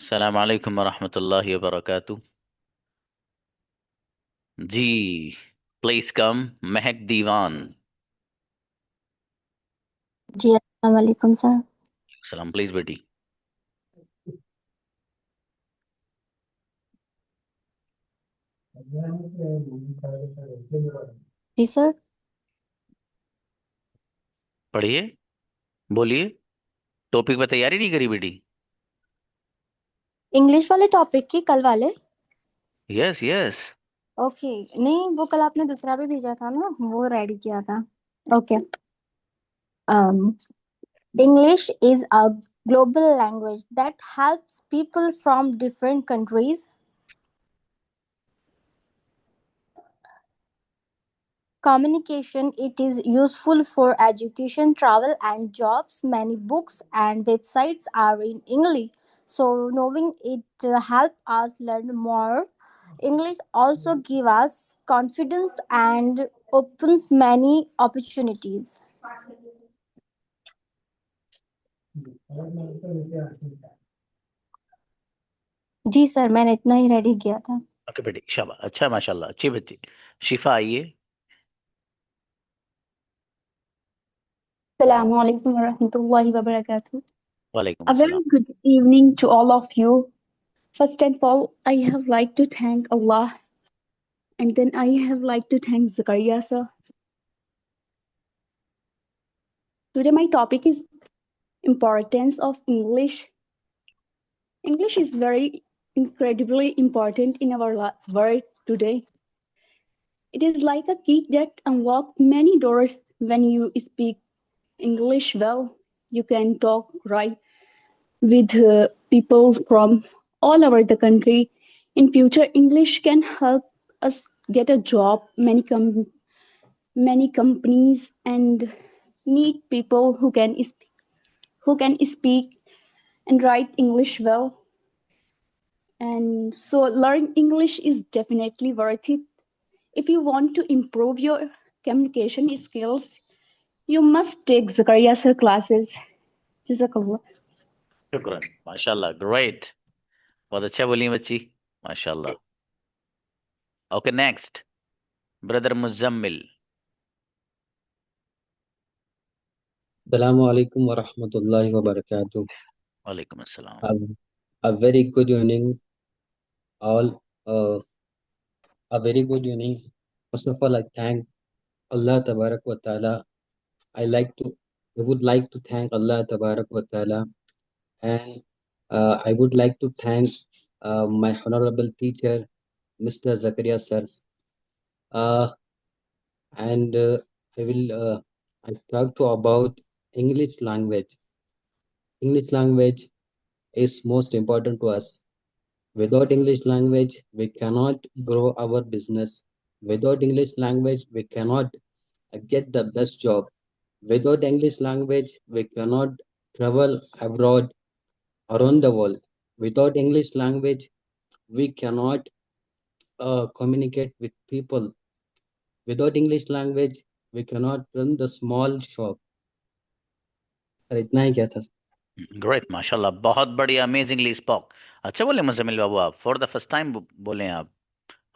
السلام علیکم ورحمۃ اللہ وبرکاتہ. جی پلیز کم مہک دیوان. جی السلام علیکم سر. السلام پلیز بیٹی. جی سر. پڑھیے بولیے. ٹاپک پہ تیاری نہیں کری بیٹی؟ انگلش والے ٹاپک کی کل والے؟ یس یس. اوکے نہیں وہ کل آپ نے دوسرا بھی بھیجا تھا نا وہ ریڈی کیا تھا. Okay. English is a global language that helps people from different countries communication. It is useful for education, travel and jobs. Many books and websites are in English, so knowing it help us learn more. English also give us confidence and opens many opportunities. جی سر میں نے اتنا ہی ready کیا تھا. Okay بیٹی شاباش. اچھا ماشاء اللہ اچھی بچی. شفا آئیے. Assalamu alaikum warahmatullahi wabarakatuh. وعلیکم A very السلام. good evening to all of you. First of all, I have like to thank Allah, and then I have like to thank Zakaria sir. Today my topic is importance of English. English is very incredibly important in our world today. It is like a key that unlocks many doors. When you speak English well, you can talk right with people from all over the country. In future, English can help us get a job. Many companies and need people who can speak and write English well. And so learning English is definitely worth it. If you want to improve your communication skills, you must take Zakaria sir classes. Jazakallah. شکرا ماشاء اللہ. Great. بہت اچھا بولی بچی. ماشاء اللہ. Okay next brother Muzammil. Assalamu alaikum wa rahmatullahi wa barakatuh. وعلیکم السلام. A very good evening, all. A very good evening. First of all, I thank Allah Tabarak wa Ta'ala. I would like to thank Allah Tabarak wa Ta'ala, and I would like to thank my honorable teacher, Mr. Zakaria sir. And I talk to about English language. English language is most important to us. Without English language, we cannot grow our business. Without English language, we cannot get the best job. Without English language, we cannot travel abroad around the world. Without English language, we cannot communicate with people. Without English language, we cannot run the small shop. سر اتنا ہی کیا تھا. Great ماشاء اللہ. بہت بڑھیا. Amazingly spoke. اچھا بولے مزمل بابو. آپ for the first time بولیں آپ.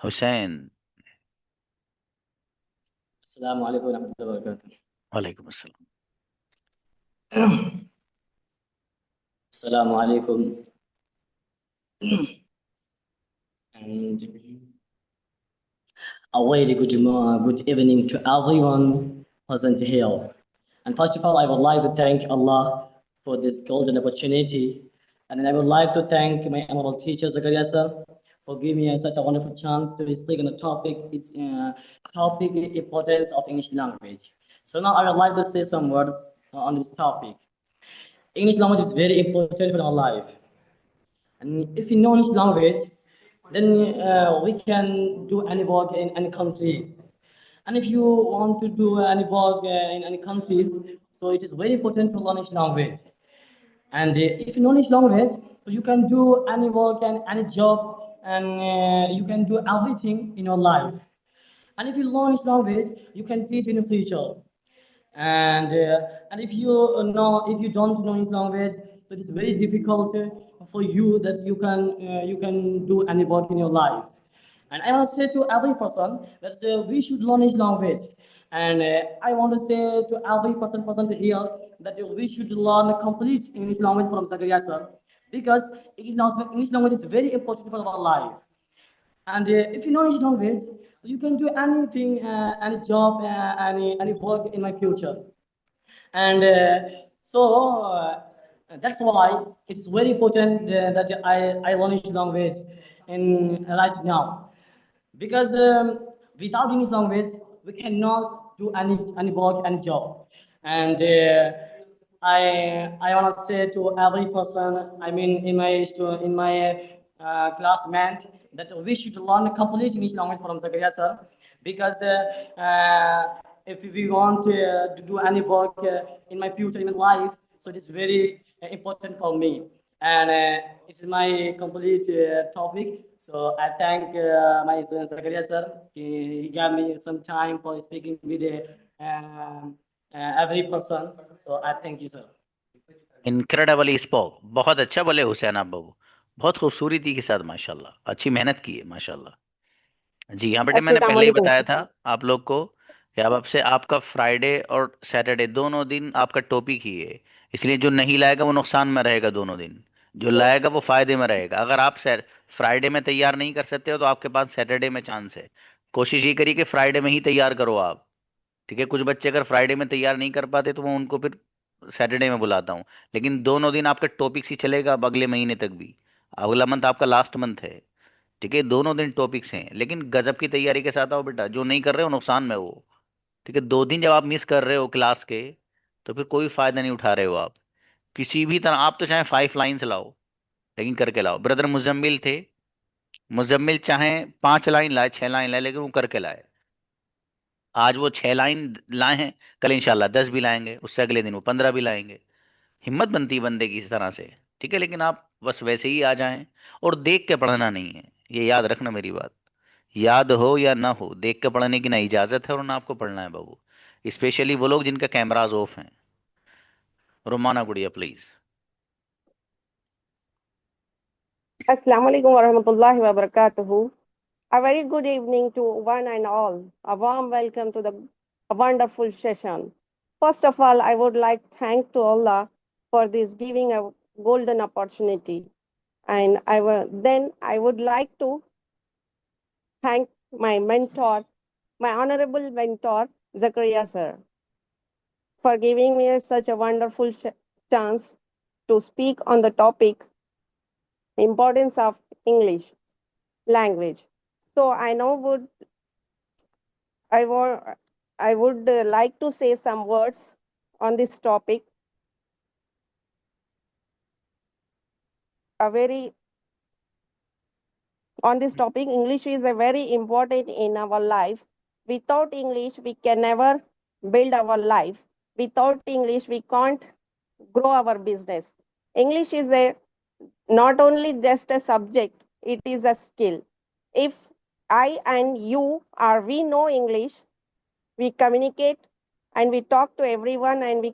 حسین. السلام علیکم ورحمۃ اللہ وبرکاتہ. وعلیکم السلام. السلام علیکم. And a very good evening to everyone present here. And first of all, I would like to thank Allah for this golden opportunity. And then I would like to thank my honorable teacher, Zakaria sir, for giving me such a wonderful chance to speak on the topic. It's topic importance of English language. So now I would like to say some words on this topic. English language is very important for our life. And if you know English language, then we can do any work in any countries. And if you want to do any work in any country, so it is very important to learn English language. And if you know English language, so you can do any work and any job, and you can do everything in your life. And if you learn English language, you can teach in the future. And if you don't know English language, so it is very difficult for you that you can do any work in your life. And I want to say to every person that we should learn English language. And I want to say to every person here that we should learn complete English language from Zakaria sir, because English language is very important for our life. And if you know English language, you can do anything, any job, any work in my future. And that's why it's very important that I learn English language in right now, because without English language we cannot do any work, any job. And I want to say to every person, I mean in my classmate, that we should learn complete English language from Zakaria sir, because if we want to do any work in my future, in my life, so it is very important for me. And this is my complete topic. So I thank my son Zakaria sir. He gave me some time for speaking with every person. So I thank you, sir. Incredibly spoke, बहुत अच्छा बोले हुसैन आप बाबू, बहुत खूबसूरती के साथ माशाल्लाह, अच्छी मेहनत की है माशाल्लाह। जी हाँ बेटे, मैंने अस्सलाम पहले ही वालेकुम। बताया था आप लोग को कि अब आपसे आपका फ्राइडे और सैटरडे दोनों दिन आपका टॉपिक ही है, इसलिए जो नहीं लाएगा वो नुकसान में रहेगा दोनों दिन, जो लाएगा वो फायदे में रहेगा। अगर आप फ्राइडे में तैयार नहीं कर सकते हो तो आपके पास सैटरडे में चांस है। कोशिश ये करिए कि फ्राइडे में ही तैयार करो आप, ठीक है। कुछ बच्चे अगर फ्राइडे में तैयार नहीं कर पाते तो मैं उनको फिर सैटरडे में बुलाता हूँ, लेकिन दोनों दिन आपका टॉपिक्स ही चलेगा अब अगले महीने तक भी। अगला मंथ आपका लास्ट मंथ है, ठीक है। दोनों दिन टॉपिक्स हैं, लेकिन गजब की तैयारी के साथ आओ बेटा, जो नहीं कर रहे हो नुकसान में हो, ठीक है। 2 दिन जब आप मिस कर रहे हो क्लास के तो फिर कोई फायदा नहीं उठा रहे हो आप किसी भी तरह। आप तो चाहे 5 लाइन्स लाओ, लेकिन करके लाओ। ब्रदर मुजम्मिल थे, मुजम्मिल चाहे 5 लाइन लाए 6 लाइन लाए, लेकिन वो करके लाए। आज वो 6 लाइन लाए हैं, कल इंशाल्लाह 10 भी लाएंगे, उससे अगले दिन वो 15 भी लाएंगे। हिम्मत बनती है बंदे की इस तरह से, ठीक है। लेकिन आप बस वैसे ही आ जाएं, और देख के पढ़ना नहीं है, ये याद रखना मेरी बात। याद हो या ना हो, देख के पढ़ने की ना इजाजत है और ना आपको पढ़ना है बाबू, स्पेशली वो लोग जिनका कैमराज ऑफ हैं। रोमाना गुड़िया please. Assalamu alaikum wa rahmatullahi wa barakatuhu. A very good evening to one and all. A warm welcome to a wonderful session. First of all, I would like to thank to Allah for this giving a golden opportunity. And then I would like to thank my mentor, my honorable mentor, Zakaria sir, for giving me such a wonderful chance to speak on the topic importance of English language. So I would like to say some words on this topic. On this topic, English is a very important in our life. Without English, we can never build our life. Without English, we can't grow our business. English is not only just a subject, it is a skill. If I and we know English, we communicate and we talk to everyone, and we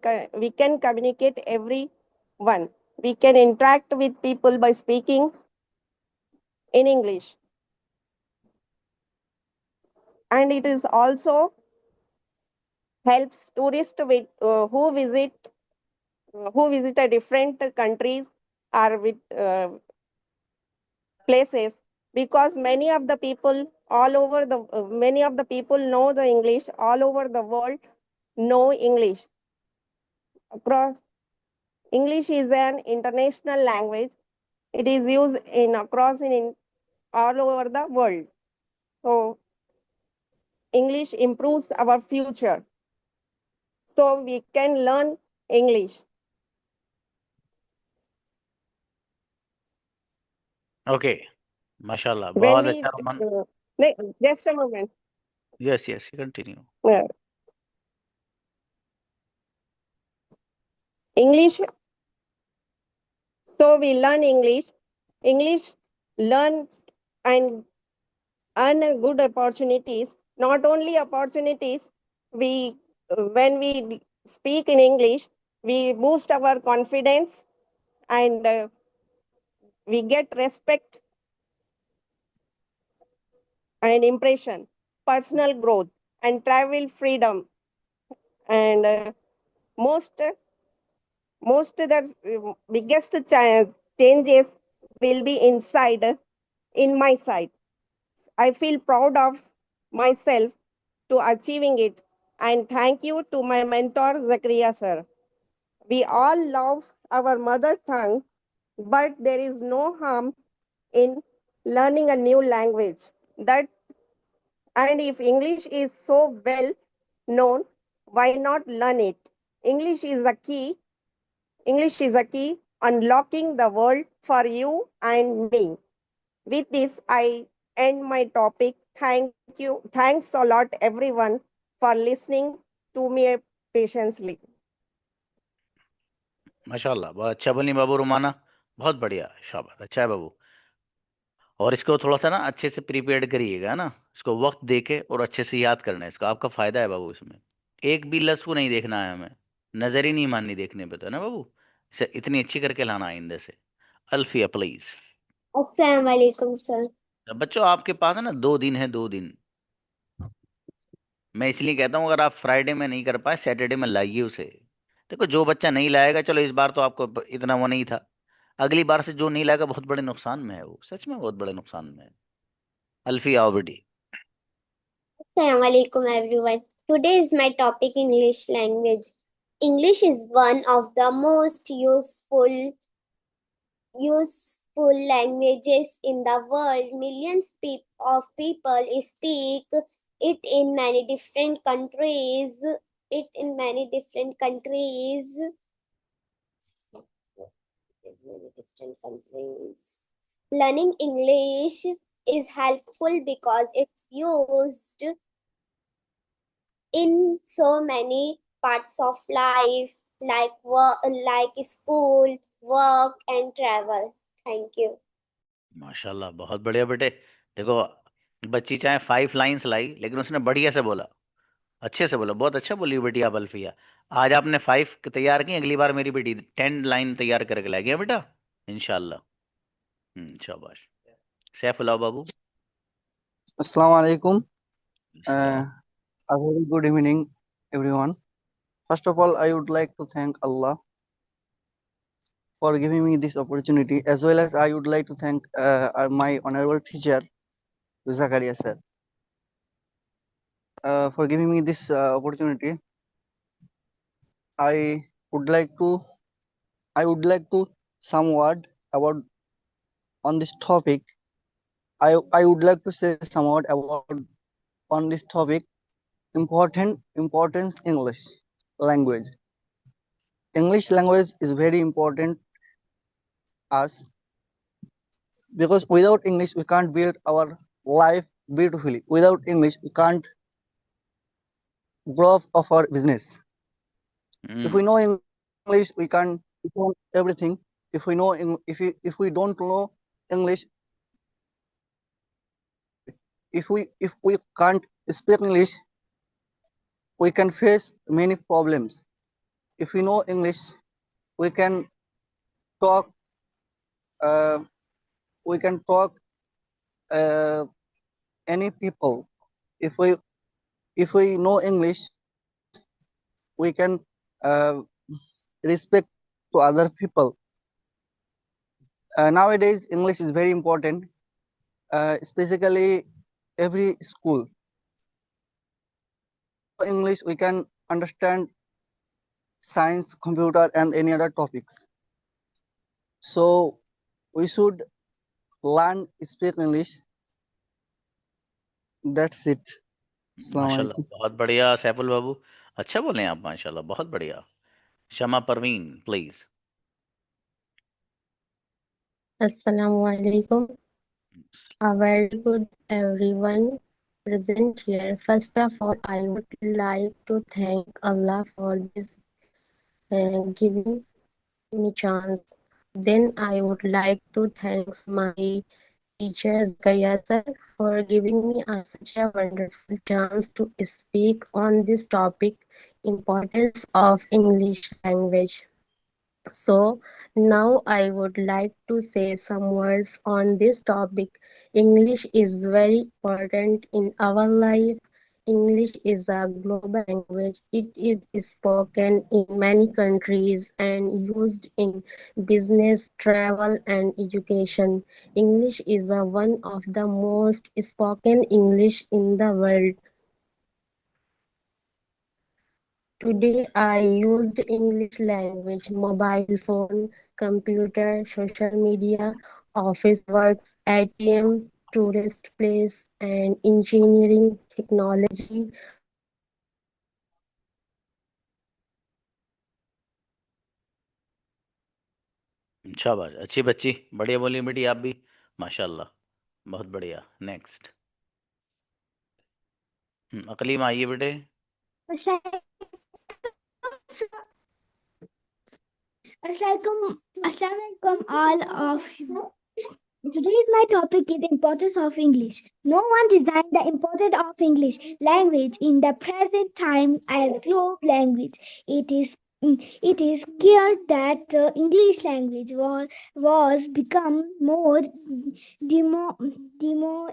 can communicate everyone. We can interact with people by speaking in English. And it is also helps tourists who visit a different countries or with places, because many of the people know the English all over the world, know English. English is an international language. It is used in all over the world. So English improves our future. So we can learn English. Okay, माशाल्लाह, When बहुत we अच्छा रोमान। just a moment. Yes yes, continue. English. So we learn English. English learn and earn good opportunities. Not only opportunities, when we speak in English, we boost our confidence and we get respect and impression, personal growth, and travel freedom. And most the biggest changes will be inside in my side. I feel proud of myself to achieving it, and thank you to my mentor Zakaria sir. We all love our mother tongue, but there is no harm in learning a new language. That and if English is so well known, why not learn it? English is the key. English is a key unlocking the world for you and me. With this, I end my topic. Thank you. Thanks a lot, everyone, for listening to me patiently. माशाल्लाह, बहुत अच्छा बोली बाबू रुमाना, बहुत बढ़िया, शाबाश, अच्छा है बाबू। और इसको थोड़ा सा ना अच्छे से प्रिपेयर करिएगा ना, इसको वक्त देके और अच्छे से याद करना है इसको, आपका फायदा है बाबू इसमें। एक भी लफ्ज़ नहीं देखना है हमें, नजर ही नहीं माननी देखने पे, तो है ना बाबू। इसे इतनी अच्छी करके लाना आइंदे से। अल्फिया प्लीज। अस्सलाम वालेकुम सर। बच्चों आपके पास है ना 2 दिन है, 2 दिन। मैं इसलिए कहता हूँ अगर आप फ्राइडे में नहीं कर पाए, सैटरडे में लाइए उसे। देखो जो बच्चा नहीं लाएगा, चलो इस बार तो आपको इतना वो नहीं था, अगली बार से जो नहीं लाएगा बहुत बड़े नुकसान में है वो, सच में बहुत बड़े नुकसान में है। अल्फिया आओ बेटी। Assalamu alaikum everyone. Today is my topic English language. English is one of the most useful languages in the world. Millions of people speak it in many different countries. It in many different countries. Learning English is helpful because it's used in so many parts of life, like work, like school, work, and travel. Thank you. माशाल्लाह, बहुत बढ़िया बेटे। देखो बच्ची चाहे 5 lines लाई, लेकिन उसने बढ़िया से बोला, अच्छे से बोला, बहुत अच्छा बोली बेटी आप अल्फिया। आज आपने 5 तैयार की, अगली बार मेरी बेटी 10 लाइन तैयार करके लाएगी, हाँ बेटा, इंशाल्लाह। शाबाश। सैफुल्लाह बाबू। Assalamu alaikum. A very good evening, everyone. First of all, I would like to thank Allah for giving me this opportunity, as well as I would like to thank my honorable teacher, Zakaria sir, for giving me this opportunity. I would like to some word about on this topic. I would like to say some word about on this topic. Importance English language. English language is very important us, because without English we can't build our life beautifully. Without English we can't grow up our business. If we know English, we can do everything. If we know if we don't know English, if we can't speak English, we can face many problems. If we know English, we can talk. We can talk any people. If we know English, we can respect to other people. Nowadays, English is very important, especially every school. English, we can understand science, computer, and any other topics. So we should learn speak English. That's it. माशाल्लाह, बहुत बढ़िया सैफुल बाबू, अच्छा बोले आप, माशाल्लाह, बहुत बढ़िया। Shama Parveen please. Assalamu alaikum. A very good everyone present here. First of all, I would like to thank Allah for this giving me chance. Then I would like to thank my teacher Zakaria sir for giving me such a wonderful chance to speak on this topic, importance of English language. So now I would like to say some words on this topic. English is very important in our life. English is a global language. It is spoken in many countries and used in business, travel, and education. English is one of the most spoken English in the world. Today I used English language, mobile phone, computer, social media, office works, ATM, tourist place, and engineering, technology. शाबाश, अच्छी बच्ची, बढ़िया बोली बेटी आप भी, माशाल्लाह, बहुत बढ़िया। नेक्स्ट, अकलीम आइए बेटे। Assalamualaikum all of you. Today's my topic is importance of English. No one designed the importance of English language in the present time as global language. It is clear that the English language was become more demo, demo,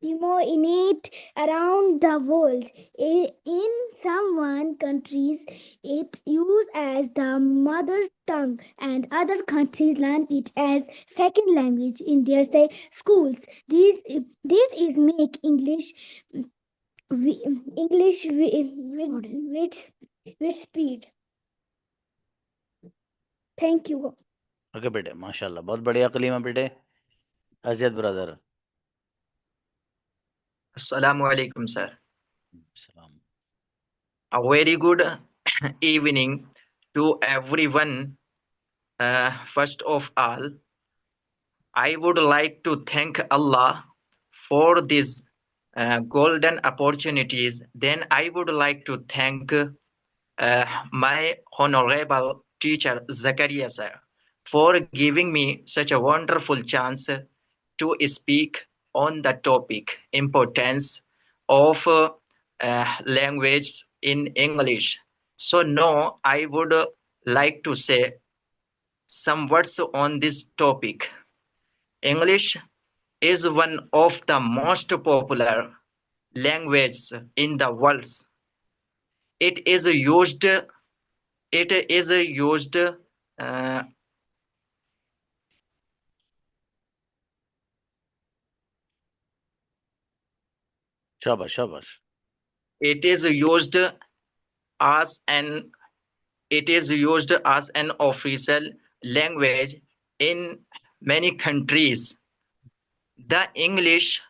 dominate around the world. In some countries, it's used as the mother tongue, and other countries learn it as second language in their schools. This is make English with speed. Thank you. Okay बेटे, माशाल्लाह, बहुत बढ़िया अकलीमा बेटे। अजियत brother. Assalamu alaikum, sir. सलाम। A very good evening to everyone. First of all, I would like to thank Allah for these golden opportunities. Then I would like to thank my honorable teacher Zakaria sir for giving me such a wonderful chance to speak on the topic importance of language in English. So now I would like to say some words on this topic. English is one of the most popular languages in the world. It is used uh, शाबाश शाबाश। it is used as an official language in many countries. The English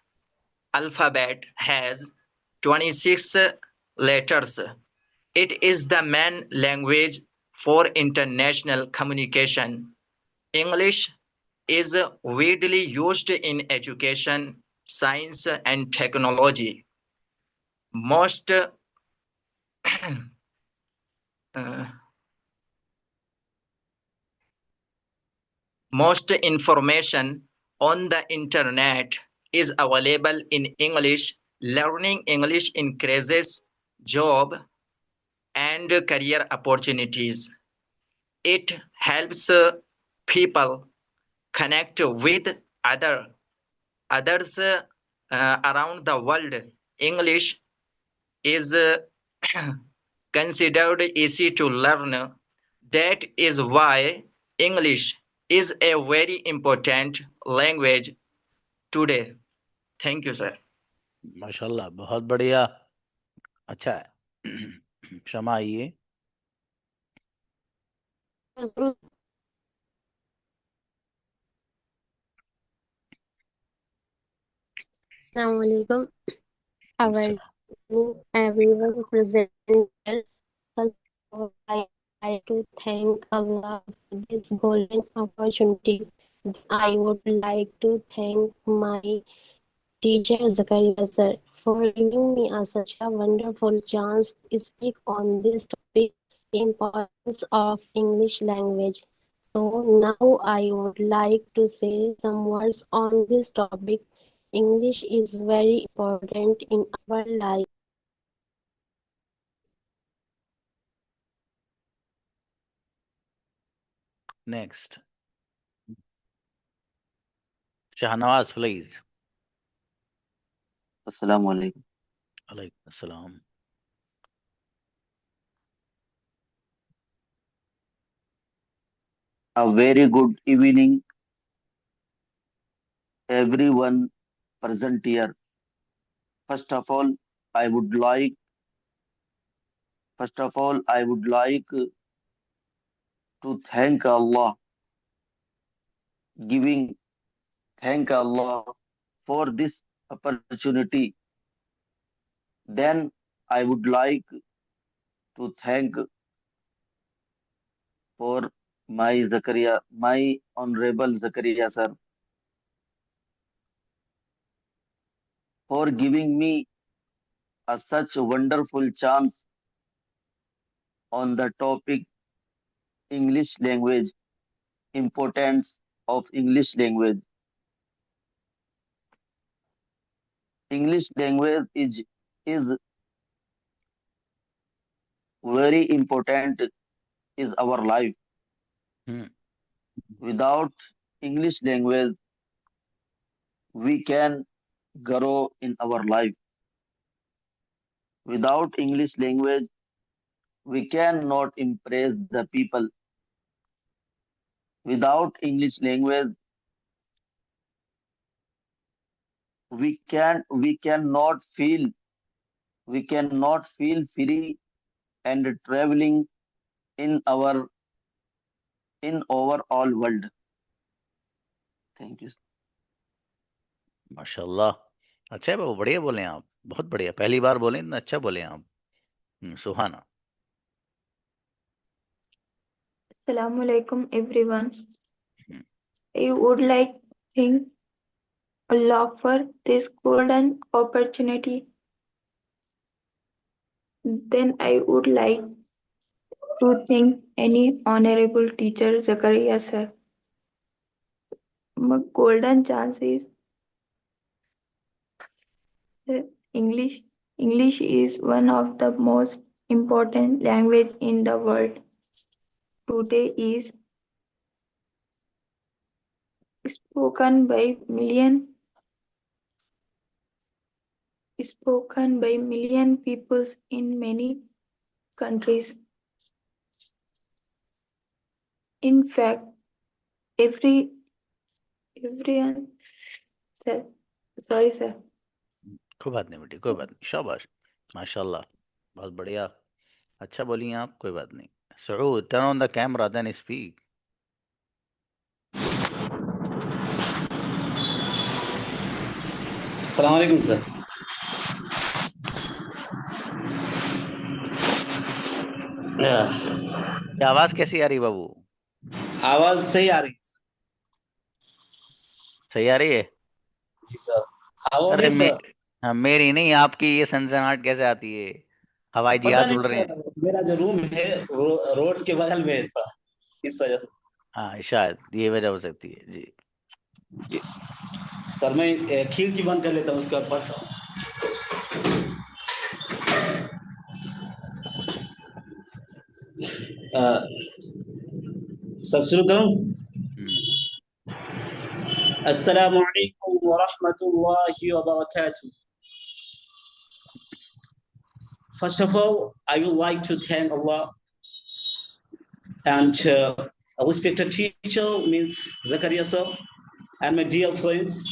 alphabet has 26 letters. It is the main language for international communication. English is widely used in education, science, and technology. Most most information on the internet is available in English. Learning English increases job and career opportunities. It helps people connect with others around the world. English is considered easy to learn. That is why English is a very important language today. Thank you, sir. माशाल्लाह, बहुत बढ़िया, अच्छा है। शमा आइए। Assalamu alaikum. सलाम। Everyone present here. First of all, I like to thank Allah for this golden opportunity. I would like to thank my teacher Zakaria sir for giving me such a wonderful chance to speak on this topic, importance of English language. So now I would like to say some words on this topic. English is very important in our life. Next. Shahnawaz, please. Assalamu alaikum. Alaikum assalam. A very good evening, everyone present here. First of all, I would like to giving thank Allah for this opportunity. Then I would like to thank for my honorable Zakaria sir, for giving me such a wonderful chance on the topic English language, importance of English language. English language is very important is our life. Without English language, we can grow in our life. Without English language, we cannot impress the people. Without English language, we cannot feel free and traveling in overall world. Thank you. माशाल्लाह, अच्छा है बाबू, बढ़िया बोले आप, बहुत बढ़िया, पहली बार बोले, इतना अच्छा बोले आप. सुहाना. Assalamu alaikum everyone. I would like to thank Allah for this golden opportunity. Then I would like to thank any honorable teacher Zakaria sir. My golden chance is English. English is one of the most important language in the world. Today is spoken by million people in many countries. In fact, everyone sir, sorry sir. कोई बात नहीं बेटी, कोई बात नहीं, शाबाश, माशाल्लाह, बहुत बढ़िया, अच्छा बोली आप, कोई बात नहीं. Saud, turn on the camera, then speak. अस्सलाम वालेकुम सर. क्या आवाज कैसी आ रही बाबू? आवाज सही आ रही है. सही आ रही है जी सर. अरे हाँ, मेरी नहीं, आपकी ये सनसनाहट कैसे आती है? हवाई जहाज उड़ रहे हैं. मेरा जो रूम है रोड के बगल में था, इस वजह से. हाँ, शायद ये वजह हो सकती है. जी सर, मैं खिड़की बंद कर लेता हूँ, उसके बाद सर शुरू करूँ. अस्सलामु अलैकुम व रहमतुल्लाहि व बरकातुह. First of all, I would like to thank Allah and a respected teacher, Ms. Zakaria sir, and my dear friends.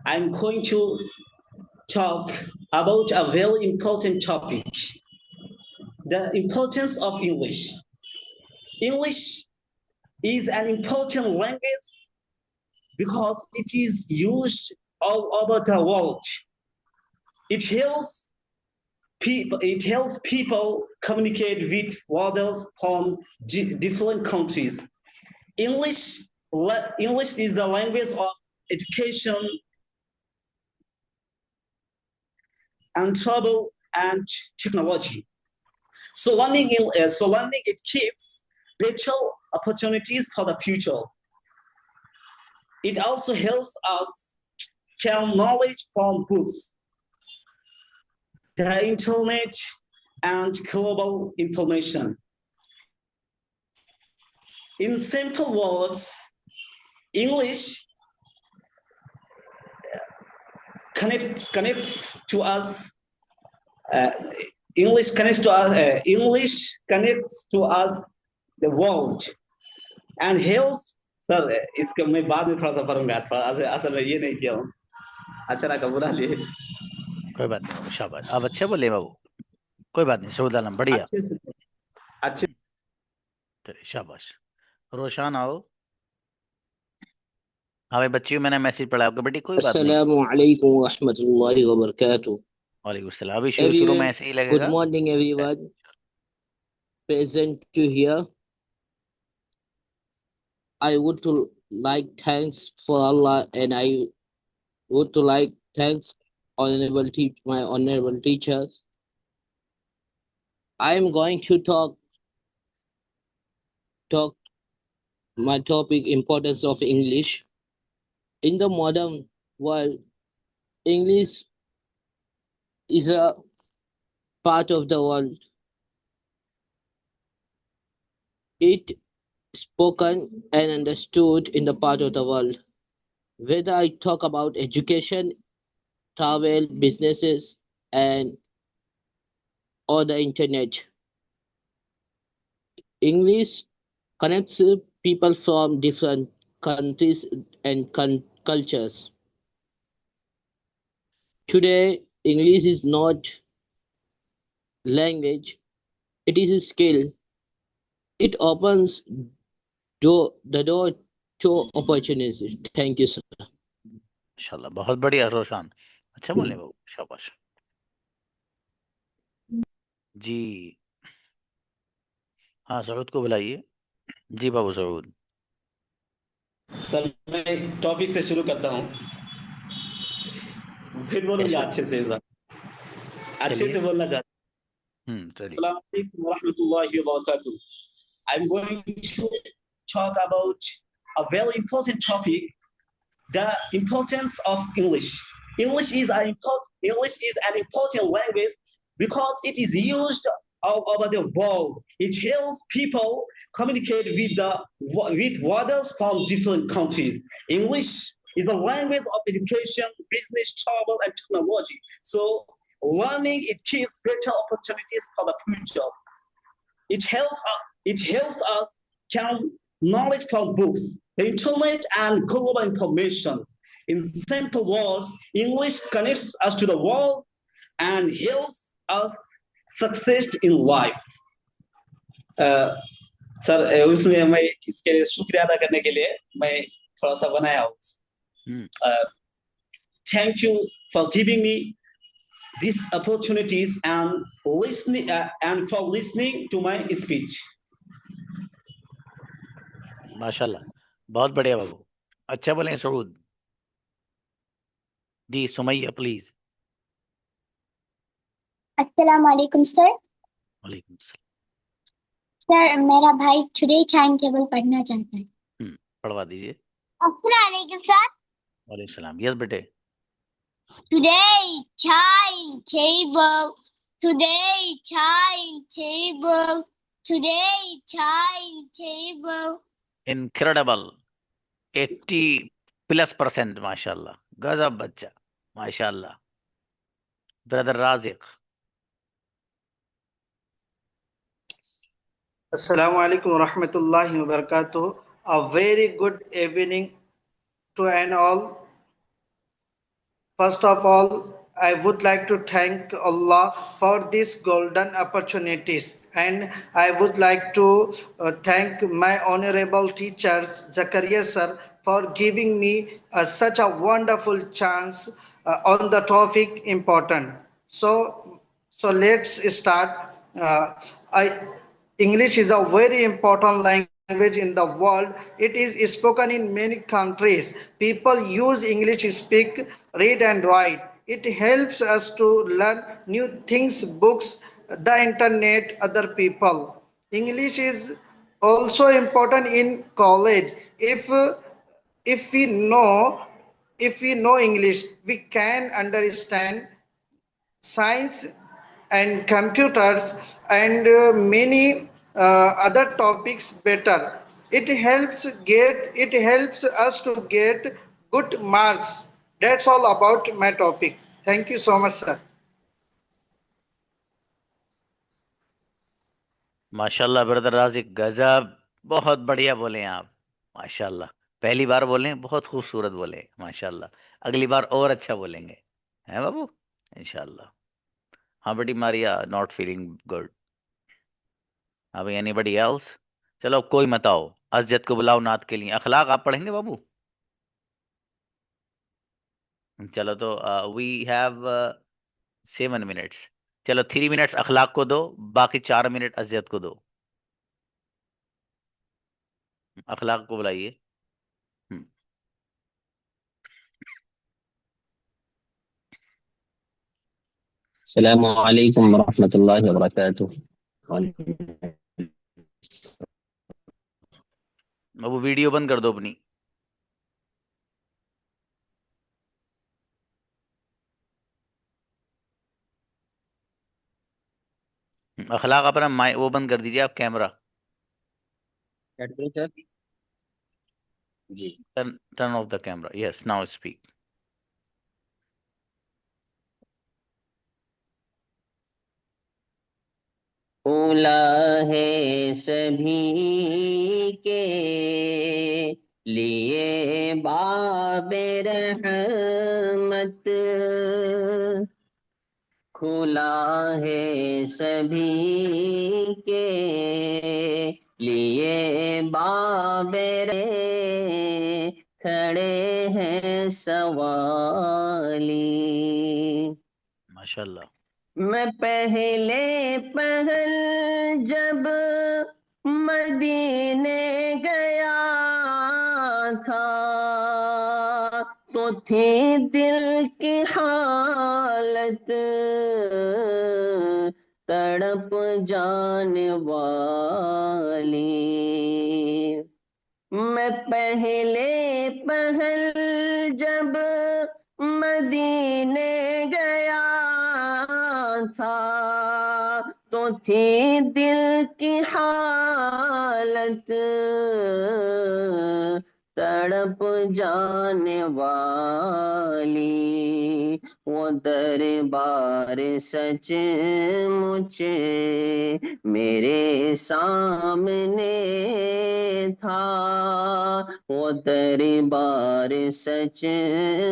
I'm going to talk about a very important topic, the importance of English. English is an important language because it is used all over the world. It helps people communicate with others from different countries. English is the language of education and travel and technology. So learning it keeps better opportunities for the future. It also helps us gain knowledge from books, the internet, and global information. In simple words, English connects to us. English connects to us. English connects to us the world and helps. Sir इसका मैं बाद में थोड़ा सा पढ़ूंगा, थोड़ा असल में ये नहीं किया हूँ, अच्छा ना बुरा लिए। कोई बात नहीं बाबू, शाबाश, आप अच्छे बोले बाबू, कोई बात नहीं, शहीद आलम बढ़िया, अच्छे से अच्छे। चलिए शाबाश। रोशान आओ। हाँ भाई बच्चियों, मैंने मैसेज पढ़ा आपके बेटी, कोई बात नहीं। Assalamu alaikum wa rahmatullahi wa barakatuh. वालेकुम सलाम। अभी शुरू में Everyone, ऐसे ही good लगेगा। morning everyone present to here. I would to like thanks for Allah, and I would to like thanks my honorable teachers. I am going to talk my topic, importance of English. In the modern world, English is a part of the world. It spoken and understood in the part of the world. Whether I talk about education, travel, businesses, and or the internet, English connects people from different countries and cultures. Today, English is not language, it is a skill. It opens the door to opportunities. Thank you, sir. इंशाल्लाह, बहुत बढ़िया रोशान, अच्छा बोले बाबू, शाबाश जी। हाँ सऊद को बुलाइए। जी बाबू Saud. Sir मैं टॉपिक से शुरू करता हूँ, फिर बोलूंगा अच्छे से सर, अच्छे से बोलना चाहता हूँ। अस्सलाम वालेकुम व रहमतुल्लाहि व बरकातुहू। I'm going to talk about a very important topic, the importance of English. English is an important language because it is used all over the world. It helps people communicate with others from different countries. English is a language of education, business, travel, and technology. So learning it gives better opportunities for the future. It helps us count knowledge from books, the internet, and global information. In simple words, English connects us to the world and helps us success in life. Sir उसमें मैं इसके लिए शुक्रिया अदा करने के लिए मैं थोड़ा सा बनाया हूँ। Thank you for giving me these opportunities and for listening to my speech. माशाल्लाह, बहुत बढ़िया बाबू, अच्छा बोले सऊद जी। सुमैया प्लीज। अस्सलाम वालेकुम सर। वालेकुम सलाम। सर मेरा भाई टुडे टाइम टेबल पढ़ना चाहता है। पढ़वा दीजिए। अस्सलाम वालेकुम सर। वालेकुम सलाम। यस बेटे। Today timetable. Today timetable. Today timetable. Incredible, 80+% माशाल्लाह, गजब बच्चा, माशाल्लाह। Brother Rajik. Assalamu alaikum wa rahmatullahi wa barakatuh. A very good evening to and all. First of all, I would like to thank Allah for these golden opportunities, and I would like to thank my honorable teachers, Zakaria sir, for giving me such a wonderful chance on the topic important. So let's start. English is a very important language in the world. It is spoken in many countries. People use English to speak, read and write. It helps us to learn new things, books, the internet, other people. English is also important in college. If we know English, we can understand science and computers and many other topics better. it helps us to get good marks. That's all about my topic. Thank you so much, sir. माशाल्लाह brother Rajik, गजब, बहुत बढ़िया बोले हैं आप। माशाल्लाह, पहली बार बोले, बहुत खूबसूरत बोले, माशाल्लाह। अगली बार और अच्छा बोलेंगे, हैं बाबू, इंशाल्लाह। हाँ बेटी मारिया, नॉट फीलिंग गुड। हाँ भाई, एनीबडी एल्स? चलो अब कोई मत आओ, अजद को बुलाओ नात के लिए। अखलाक आप पढ़ेंगे बाबू? चलो तो वी हैव 7 मिनट्स। चलो 3 मिनट्स अखलाक को दो, बाकी 4 मिनट अजद को दो। अखलाक को बुलाइए। हम्म, السلام عليكم ورحمة الله وبركاته. बाबू वीडियो बंद कर दो अपनी। अखलाक अपना वो बंद कर दीजिए आप, कैमरा। जी turn off the camera. Yes, now speak. खुला है सभी के लिए बाबे रहमत, खुला है सभी के लिए बाबे रे, खड़े हैं सवाली। माशाल्लाह। मैं पहले पहल जब मदीने गया था, तो थी दिल की हालत तड़प जाने वाली। मैं पहले पहल जब मदीने गया था, तो थी दिल की हालत तड़प जाने वाली। वो दरबार सच मुझे मेरे सामने था, वो दरबार सच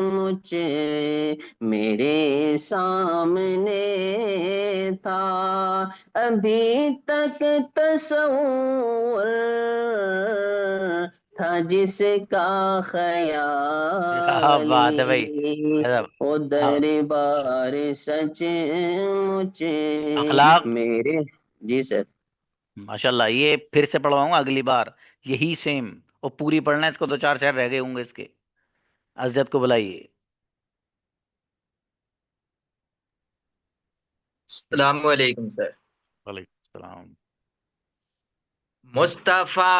मुझे मेरे सामने था। अभी तक तस्वुर था जिसका क्या बात है भाई, ख्याली, गजब। वो हाँ, दरबार सच मुझे अखलाक। मेरे। जी सर। माशाल्लाह, ये फिर से पढ़वाऊंगा अगली बार, यही सेम। और पूरी पढ़ना है इसको, 2-4 शेर रह गए होंगे इसके। अजद को बुलाइए। अस्सलाम वालेकुम सर। वालेकुम सलाम। मुस्तफा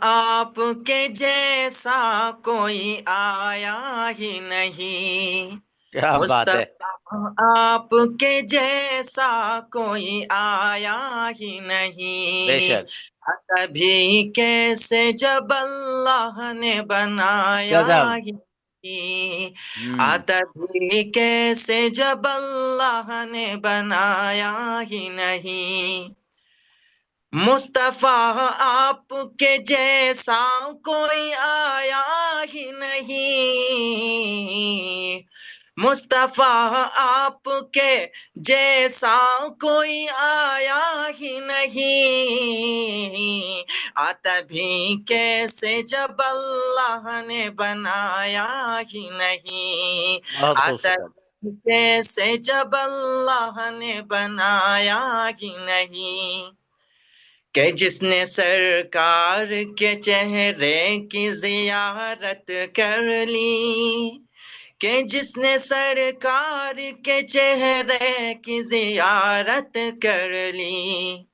आपके जैसा कोई आया ही नहीं, क्या बात है। मुस्तफा आपके जैसा कोई आया ही नहीं। बेशक। तभी कैसे जब अल्लाह ने बनाया गजब। ही नहीं, तभी कैसे जब अल्लाह ने बनाया ही नहीं। मुस्तफा आपके जैसा कोई आया ही नहीं, मुस्तफा आपके जैसा कोई आया ही नहीं। तभी कैसे जब अल्लाह ने बनाया ही नहीं, बहुत खूबसूरत। कैसे जब अल्लाह ने बनाया ही नहीं। कि जिसने सरकार के चेहरे की जियारत कर ली, कि जिसने सरकार के चेहरे की जियारत कर ली,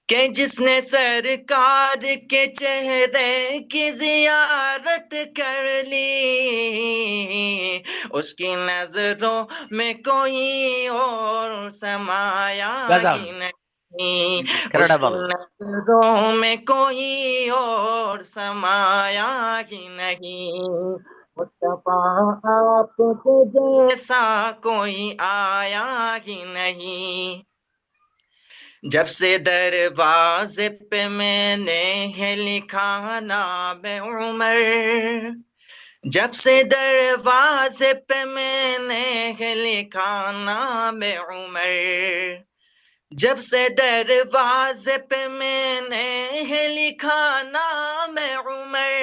कि जिसने सरकार के चेहरे की जियारत कर ली, उसकी नजरों में कोई और समाया गजब। ही नहीं। नहीं, कन्नड़ उस बोलो। नजरों में कोई और समाया ही नहीं, मुस्तफा आपके जैसा कोई आया ही नहीं। जब से दरवाजे पे मैंने है लिखा नाम उमर, जब से दरवाजे पे मैंने है लिखा नाम उमर, जब से दरवाजे पे मैंने है लिखा नाम उमर,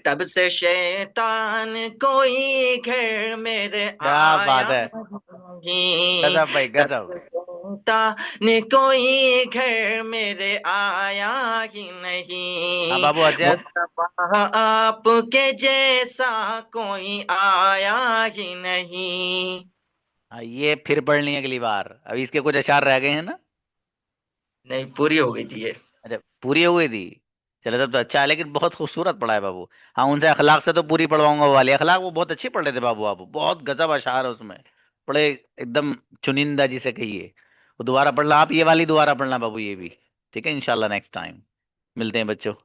तब से शैतान कोई घर मेरे क्या बात आया है, नहीं, गजब भाई तब गजब। से शैतान कोई घर मेरे आया ही हाँ नहीं, बाबू अजय। मुस्तफा आपके जैसा कोई आया ही नहीं। हाँ, ये फिर पढ़नी है अगली बार। अभी इसके कुछ अशार रह गए हैं ना? नहीं, पूरी हो गई थी ये। अच्छा, पूरी हो गई थी। चलो तब तो अच्छा है, लेकिन बहुत खूबसूरत पढ़ा है बाबू। हाँ, उनसे अखलाक से तो पूरी पढ़वाऊंगा। वो वाली अखलाक वो बहुत अच्छी पढ़ रहे थे बाबू, आप बहुत गजब अशार है उसमें। बड़े एकदम चुनिंदा जिसे कहिए। वो दोबारा पढ़ना, आप ये वाली दोबारा पढ़ना बाबू, ये भी। ठीक है, इंशाल्लाह नेक्स्ट टाइम मिलते हैं बच्चों।